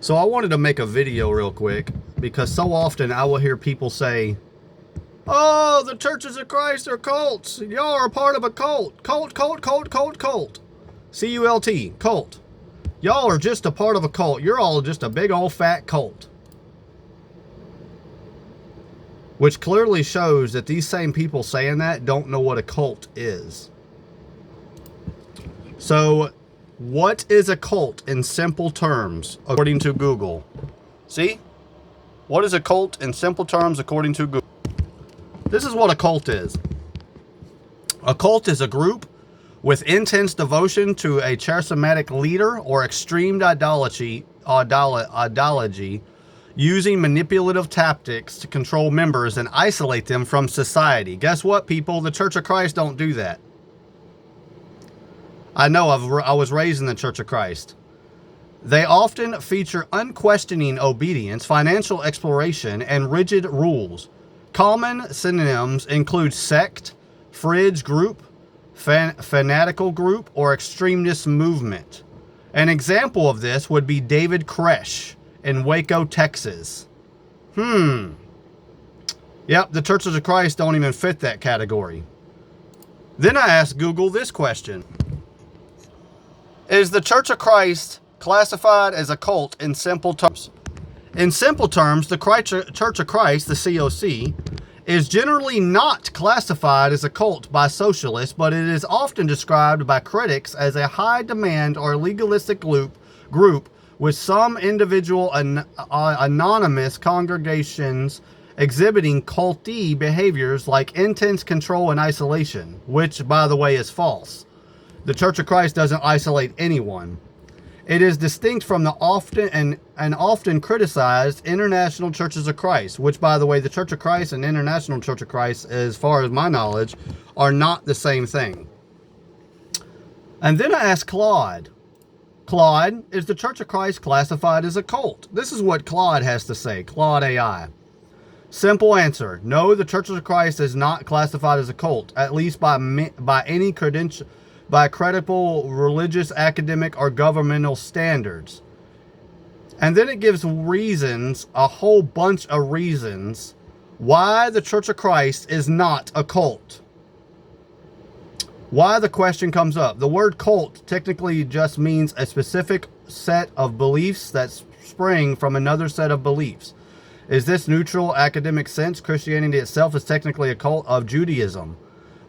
So I wanted to make a video real quick because so often I will hear people say, "Oh, the Churches of Christ are cults. Y'all are a part of a cult. Cult, cult, cult, cult, cult. C-U-L-T, cult. Y'all are just a part of a cult. You're all just a big old fat cult." Which clearly shows that these same people saying that don't know what a cult is. So, what is a cult in simple terms, according to Google? See? What is a cult in simple terms, according to Google? This is what a cult is. A cult is a group with intense devotion to a charismatic leader or extreme ideology, using manipulative tactics to control members and isolate them from society. Guess what, people? The Church of Christ don't do that. I know I was raised in the Church of Christ. They often feature unquestioning obedience, financial exploration, and rigid rules. Common synonyms include sect, fringe group, fanatical group, or extremist movement. An example of this would be David Koresh in Waco, Texas. Yep, the Churches of Christ don't even fit that category. Then I asked Google this question. Is the Church of Christ classified as a cult in simple terms? In simple terms, the Church of Christ, the COC, is generally not classified as a cult by socialists, but it is often described by critics as a high demand or legalistic group with some individual anonymous congregations exhibiting culty behaviors like intense control and isolation, which, by the way, is false. The Church of Christ doesn't isolate anyone. It is distinct from the often criticized International Churches of Christ, which, by the way, the Church of Christ and International Church of Christ, as far as my knowledge, are not the same thing. And then I asked Claude. Claude, is the Church of Christ classified as a cult? This is what Claude has to say, Claude AI. Simple answer. No, the Church of Christ is not classified as a cult, at least by any by credible religious, academic, or governmental standards. And then it gives reasons, a whole bunch of reasons, why the Church of Christ is not a cult. Why the question comes up. The word cult technically just means a specific set of beliefs that spring from another set of beliefs. Is this neutral academic sense? Christianity itself is technically a cult of Judaism.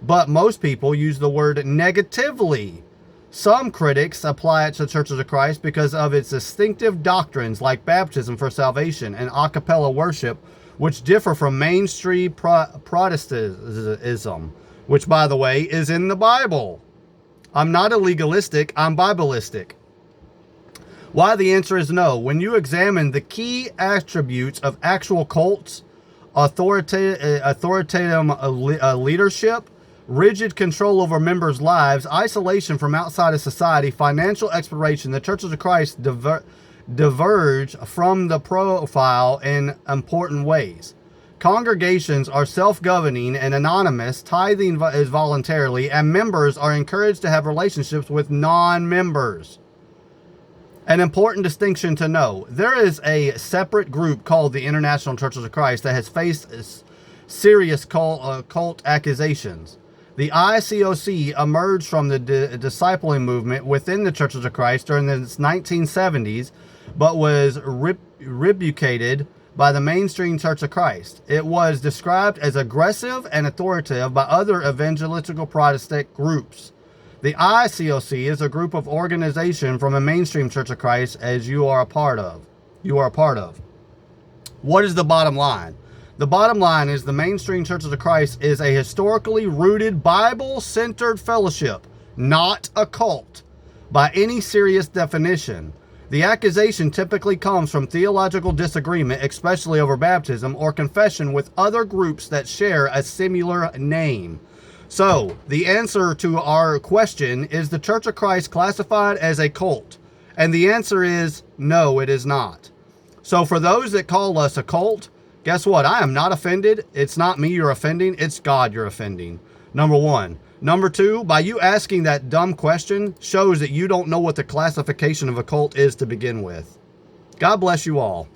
But most people use the word negatively. Some critics apply it to the Churches of Christ because of its distinctive doctrines like baptism for salvation and a cappella worship, which differ from mainstream Protestantism, which, by the way, is in the Bible. I'm not a legalistic, I'm Biblistic. Why the answer is no. When you examine the key attributes of actual cults, authoritative leadership, rigid control over members' lives, isolation from outside of society, financial exploration, the Churches of Christ diverge from the profile in important ways. Congregations are self-governing and anonymous, tithing is voluntarily, and members are encouraged to have relationships with non-members. An important distinction to know. There is a separate group called the International Churches of Christ that has faced serious cult accusations. The ICOC emerged from the discipling movement within the Churches of Christ during the 1970s, but was rebuked by the mainstream Church of Christ. It was described as aggressive and authoritative by other evangelical Protestant groups. The ICOC is a group of organization from a mainstream Church of Christ as you are a part of. What is the bottom line? The bottom line is the mainstream Churches of Christ is a historically rooted, Bible-centered fellowship, not a cult, by any serious definition. The accusation typically comes from theological disagreement, especially over baptism, or confession with other groups that share a similar name. So, the answer to our question, is the Church of Christ classified as a cult? And the answer is no, it is not. So for those that call us a cult, guess what? I am not offended. It's not me you're offending. It's God you're offending. Number one. Number two, by you asking that dumb question shows that you don't know what the classification of a cult is to begin with. God bless you all.